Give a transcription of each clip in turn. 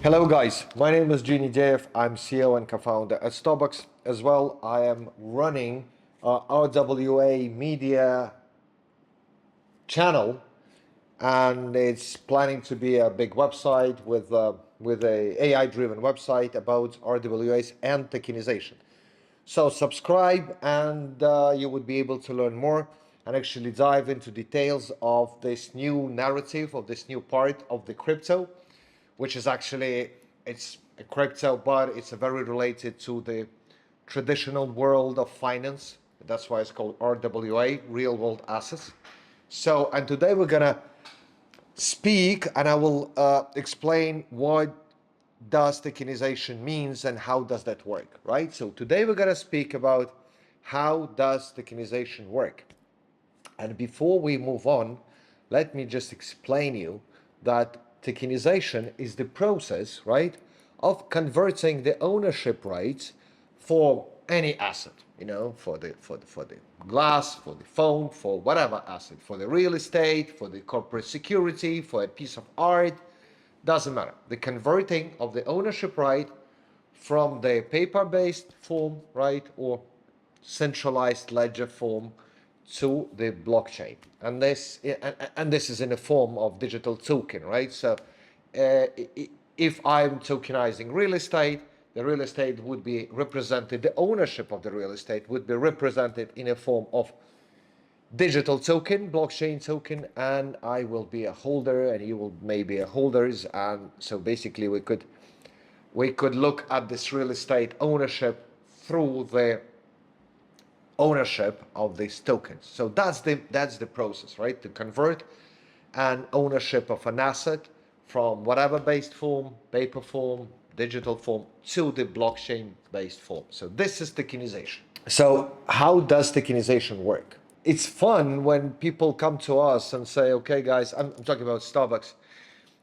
Hello guys, my name is Gene Deyev. I'm CEO and co-founder at Stobox. As well, I am running RWA.Media channel, and it's planning to be a big website with a AI-driven website about RWAs and tokenization. So subscribe, and you would be able to learn more and actually dive into details of this new narrative, of this new part of the crypto, which is actually, it's a crypto, but it's very related to the traditional world of finance. That's why it's called RWA, real world assets. So, and today we're gonna speak, and I will explain what does tokenization means and how does that work, right? So today we're gonna speak about how does tokenization work. And before we move on, let me just explain you that tokenization is the process, right, of converting the ownership rights for any asset, for the glass, for the phone, for whatever asset, for the real estate, for the corporate security, for a piece of art, doesn't matter. The converting of the ownership right from the paper-based form, right, or centralized ledger form to the blockchain, and this is in the form of digital token, right? So if I'm tokenizing real estate, the real estate would be represented, the ownership of the real estate would be represented in a form of digital token, blockchain token, and I will be a holder and you will maybe a holders. And so basically we could look at this real estate ownership through the ownership of these tokens. So that's the process, right? To convert an ownership of an asset from whatever based form, paper form, digital form, to the blockchain based form. So this is tokenization. So how does tokenization work? It's fun when people come to us and say, okay guys, I'm talking about Starbucks.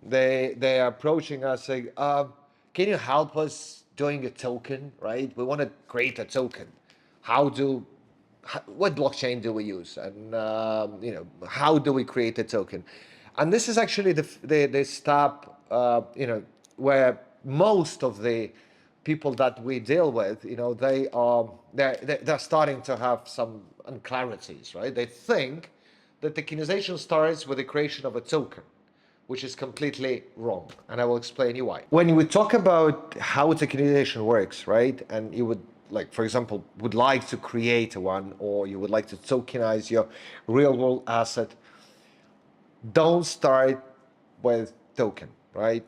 They are approaching us saying, can you help us doing a token, right? We want to create a token. What blockchain do we use, and how do we create a token? And this is actually the step where most of the people that we deal with, they're starting to have some unclarities, right? They think that tokenization starts with the creation of a token, which is completely wrong, and I will explain you why. When we talk about how tokenization works, right, and you would, like, for example, would like to create one, or you would like to tokenize your real world asset, don't start with token, right?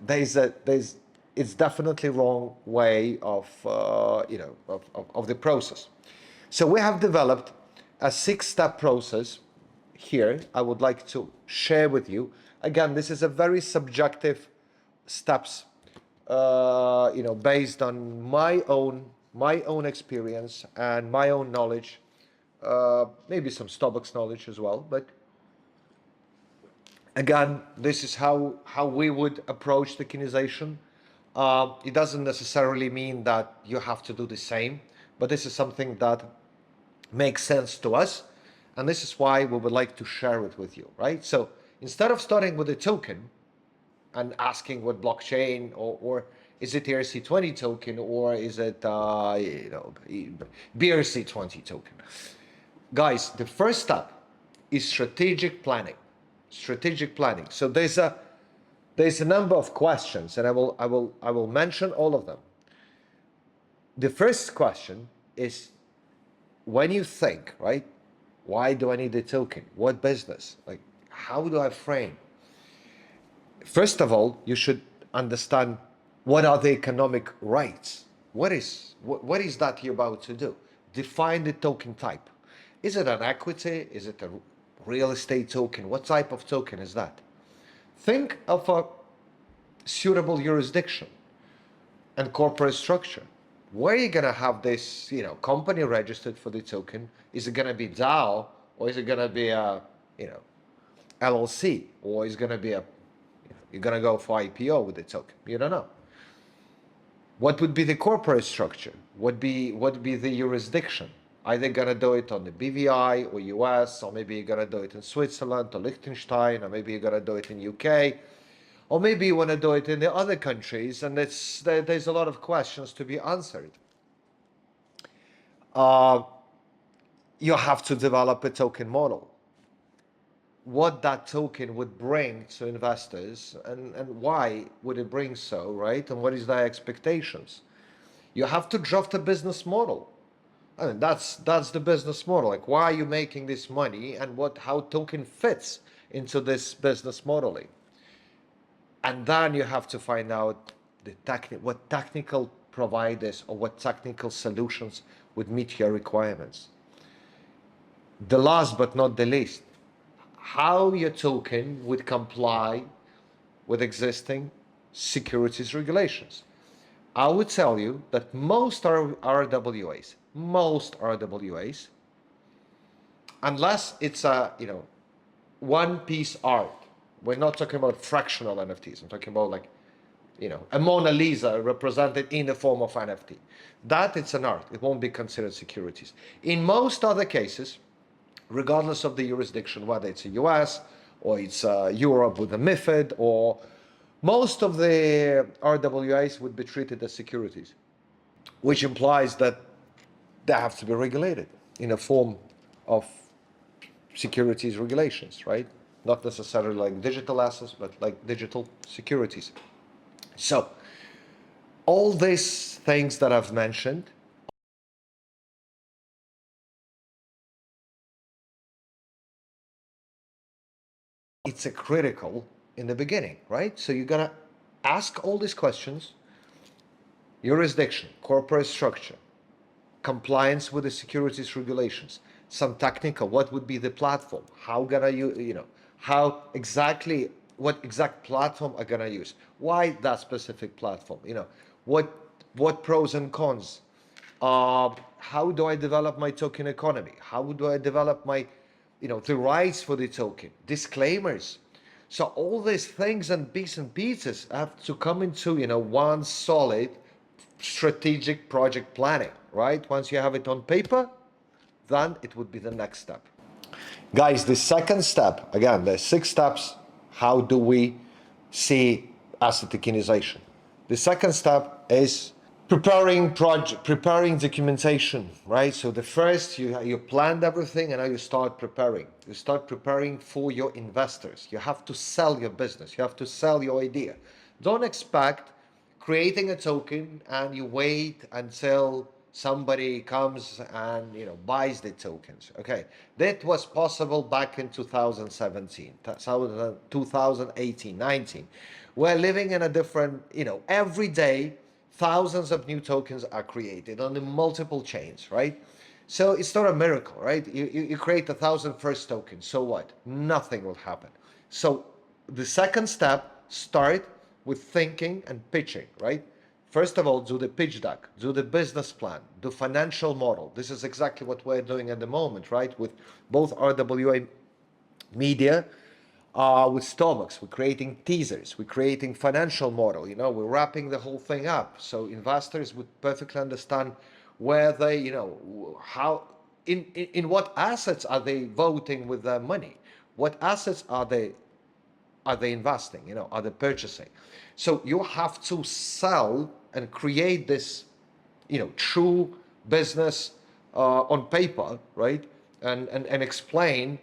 It's definitely wrong way of the process. So we have developed a 6-step process here. I would like to share with you. Again, this is a very subjective steps, based on my own experience and my own knowledge, maybe some Stobox knowledge as well. But again, this is how we would approach tokenization. It doesn't necessarily mean that you have to do the same, but this is something that makes sense to us, and this is why we would like to share it with you, right? So instead of starting with a token and asking what blockchain, or is it ERC20 token, or is it BRC20 token, guys, the first step is strategic planning. So there's a number of questions, and I will mention all of them. The first question is, when you think, right, why do I need a token? What business? Like, how do I frame? First of all, you should understand what are the economic rights. What is that you're about to do? Define the token type. Is it an equity? Is it a real estate token? What type of token is that? Think of a suitable jurisdiction and corporate structure. Where are you going to have this, company registered for the token? Is it going to be DAO, or is it going to be a, LLC, or is it going to be you're going to go for IPO with the token? You don't know. What would be the corporate structure? What would be the jurisdiction? Are they going to do it on the BVI or US, or maybe you're going to do it in Switzerland or Liechtenstein, or maybe you're going to do it in UK, Or maybe you want to do it in the other countries, and there's a lot of questions to be answered. You have to develop a token model. What that token would bring to investors, and why would it bring so, right? And what is their expectations? You have to draft a business model. I mean, that's the business model. Like, why are you making this money, and how token fits into this business modeling? And then you have to find out what technical providers or what technical solutions would meet your requirements. The last but not the least, how your token would comply with existing securities regulations. I would tell you that most RWAs, unless it's a one piece art, we're not talking about fractional NFTs. I'm talking about like a Mona Lisa represented in the form of NFT. That it's an art. It won't be considered securities. In most other cases, regardless of the jurisdiction, whether it's a US or it's Europe with a MiFID, or most of the RWAs would be treated as securities, which implies that they have to be regulated in a form of securities regulations, right? Not necessarily like digital assets, but like digital securities. So all these things that I've mentioned it's a critical in the beginning, right? So you're gonna ask all these questions: jurisdiction, corporate structure, compliance with the securities regulations, some technical, what would be the platform, how gonna how exactly, what exact platform are gonna use, why that specific platform, what pros and cons, how do I develop my token economy, how do I develop my the rights for the token, disclaimers. So all these things and bits and pieces have to come into one solid strategic project planning, right? Once you have it on paper, then it would be the next step. Guys, the second step, again, there's 6 steps. How do we see asset tokenization? The second step is preparing documentation, right? So the first, you planned everything, and now you start preparing. You start preparing for your investors. You have to sell your business. You have to sell your idea. Don't expect creating a token and you wait until somebody comes and buys the tokens. Okay, that was possible back in 2017, 2018, 19. We're living in a different, every day thousands of new tokens are created on the multiple chains, right? So it's not a miracle, right? You create 1,000 first tokens, so what? Nothing will happen. So the second step, start with thinking and pitching, right? First of all, do the pitch deck, do the business plan, the financial model. This is exactly what we're doing at the moment, right? With both RWA.Media, with Stobox, we're creating teasers, we're creating financial model, we're wrapping the whole thing up so investors would perfectly understand where they, how, in what assets are they voting with their money? What assets are they investing, are they purchasing? So you have to sell and create this, true business on paper, right? And explain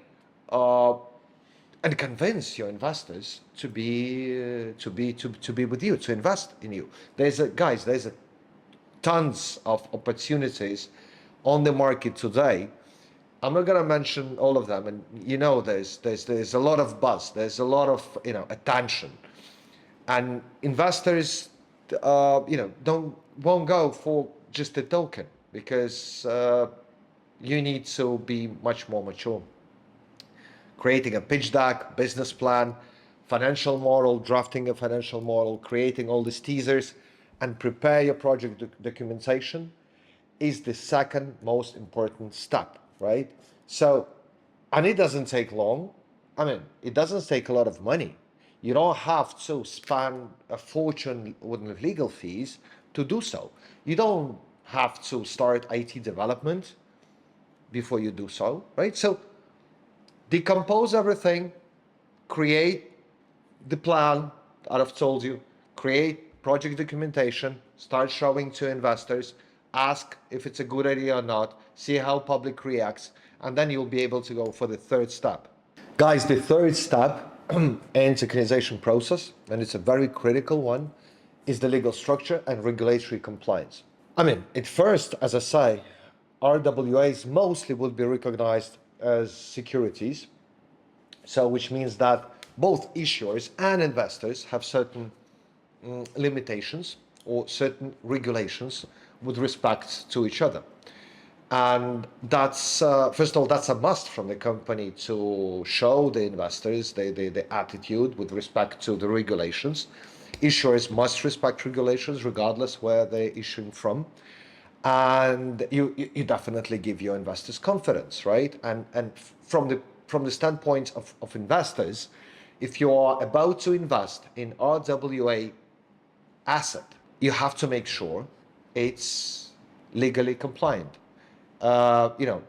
and convince your investors to be with you, to invest in you. There's tons of opportunities on the market today. I'm not gonna mention all of them, and there's a lot of buzz, there's a lot of attention, and investors won't go for just a token because you need to be much more mature. Creating a pitch deck, business plan, financial model, drafting a financial model, creating all these teasers, and prepare your project documentation is the second most important step, right? So, and it doesn't take long. I mean, it doesn't take a lot of money. You don't have to spend a fortune with legal fees to do so. You don't have to start IT development before you do so, right? So decompose everything, create the plan, that I've told you, create project documentation, start showing to investors, ask if it's a good idea or not, see how public reacts, and then you'll be able to go for the third step. Guys, the third step in tokenization process, and it's a very critical one, is the legal structure and regulatory compliance. I mean, at first, as I say, RWAs mostly will be recognized as securities, so which means that both issuers and investors have certain limitations or certain regulations with respect to each other. And that's, first of all, that's a must from the company to show the investors the attitude with respect to the regulations. Issuers must respect regulations regardless where they're issuing from. And you definitely give your investors confidence, right? And from the standpoint of investors, if you are about to invest in RWA asset, you have to make sure it's legally compliant. You know,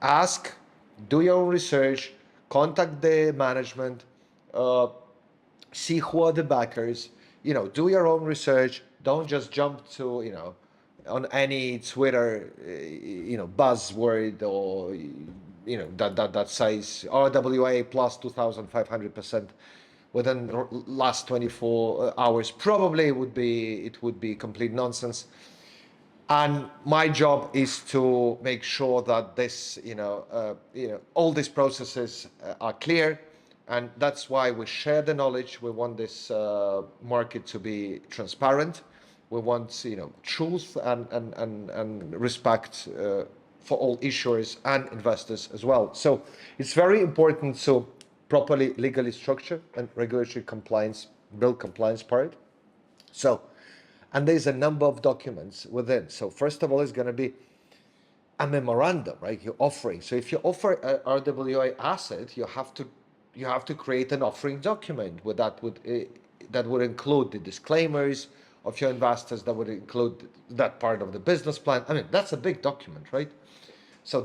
ask, do your own research, contact the management, see who are the backers, you know, do your own research. Don't just jump to, you know, on any Twitter, you know, buzzword or, you know, that says RWA plus 2,500% within last 24 hours. Probably it would be complete nonsense. And my job is to make sure that this, all these processes are clear, and that's why we share the knowledge. We want this market to be transparent. We want, truth and respect for all issuers and investors as well. So it's very important to properly legally structure and regulatory compliance, build compliance part. So, and there's a number of documents within. So first of all, it's going to be a memorandum, right? You're offering. So if you offer a RWA asset, you have to create an offering document with that would include the disclaimers of your investors, that would include that part of the business plan. I mean, that's a big document, right? So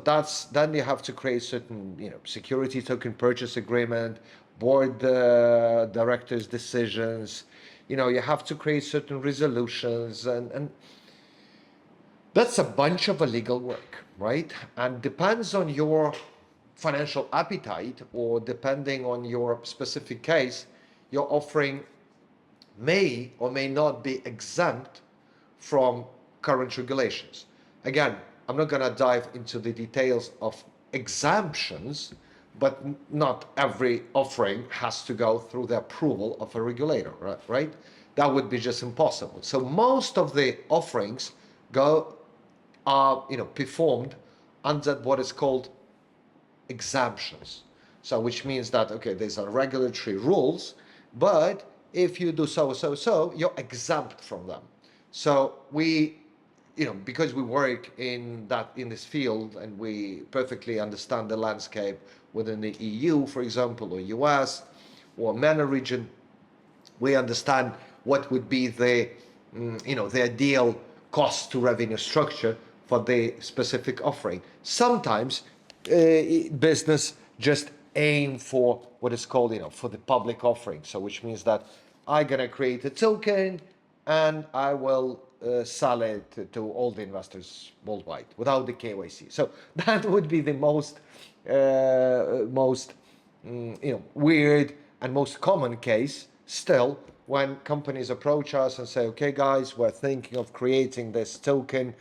then you have to create certain, security token purchase agreement, board directors' decisions. You have to create certain resolutions, and that's a bunch of illegal work, right? And depends on your financial appetite, or depending on your specific case, your offering may or may not be exempt from current regulations. Again, I'm not going to dive into the details of exemptions, but not every offering has to go through the approval of a regulator, right? That would be just impossible. So most of the offerings are performed under what is called exemptions. So which means that, okay, these are regulatory rules, but if you do so, you're exempt from them. So we, because we work in this field, and we perfectly understand the landscape within the EU, for example, or US, or MENA region, we understand what would be the ideal cost to revenue structure for the specific offering. Sometimes business just aim for what is called, for the public offering. So which means that I'm gonna create a token and I will sell it to all the investors worldwide without the KYC. So that would be the most weird and most common case still, when companies approach us and say, okay guys, we're thinking of creating this token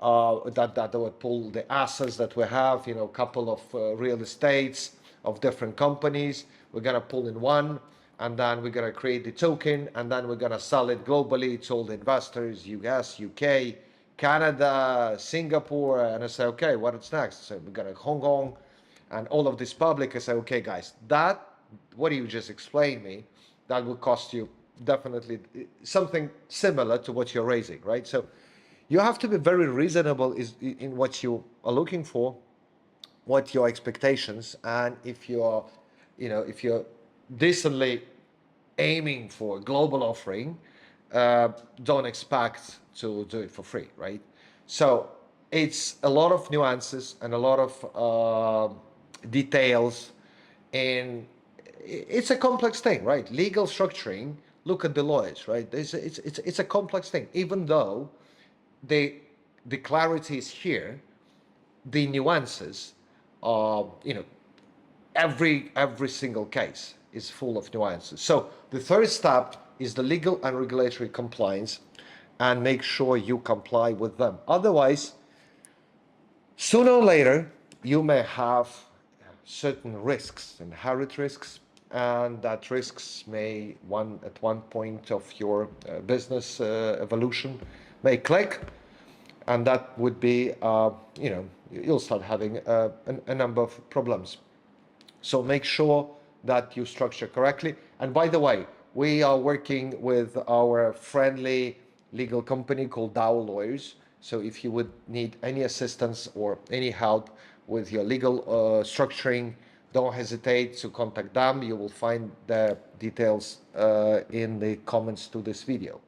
that would pull the assets that we have, a couple of real estates of different companies. We're gonna pull in one, and then we're gonna create the token, and then we're gonna sell it globally to all the investors, US, UK, Canada, Singapore. And I say, okay, what's next? So we're gonna Hong Kong, and all of this public. I say, okay guys, what you just explained me, that will cost you definitely something similar to what you're raising, right? So you have to be very reasonable in what you are looking for, what your expectations, and if you're decently aiming for a global offering, don't expect to do it for free, right? So it's a lot of nuances and a lot of details in it's a complex thing, right? Legal structuring, look at the lawyers, right? It's a complex thing. Even though the clarity is here, the nuances are, every single case is full of nuances. So the third step is the legal and regulatory compliance, and make sure you comply with them. Otherwise, sooner or later, you may have certain risks, inherent risks, and that risks may at one point of your business evolution may click, and that would be, you'll start having a number of problems. So make sure that you structure correctly. And by the way, we are working with our friendly legal company called Dow Lawyers. So if you would need any assistance or any help with your legal structuring, don't hesitate to contact them. You will find the details in the comments to this video.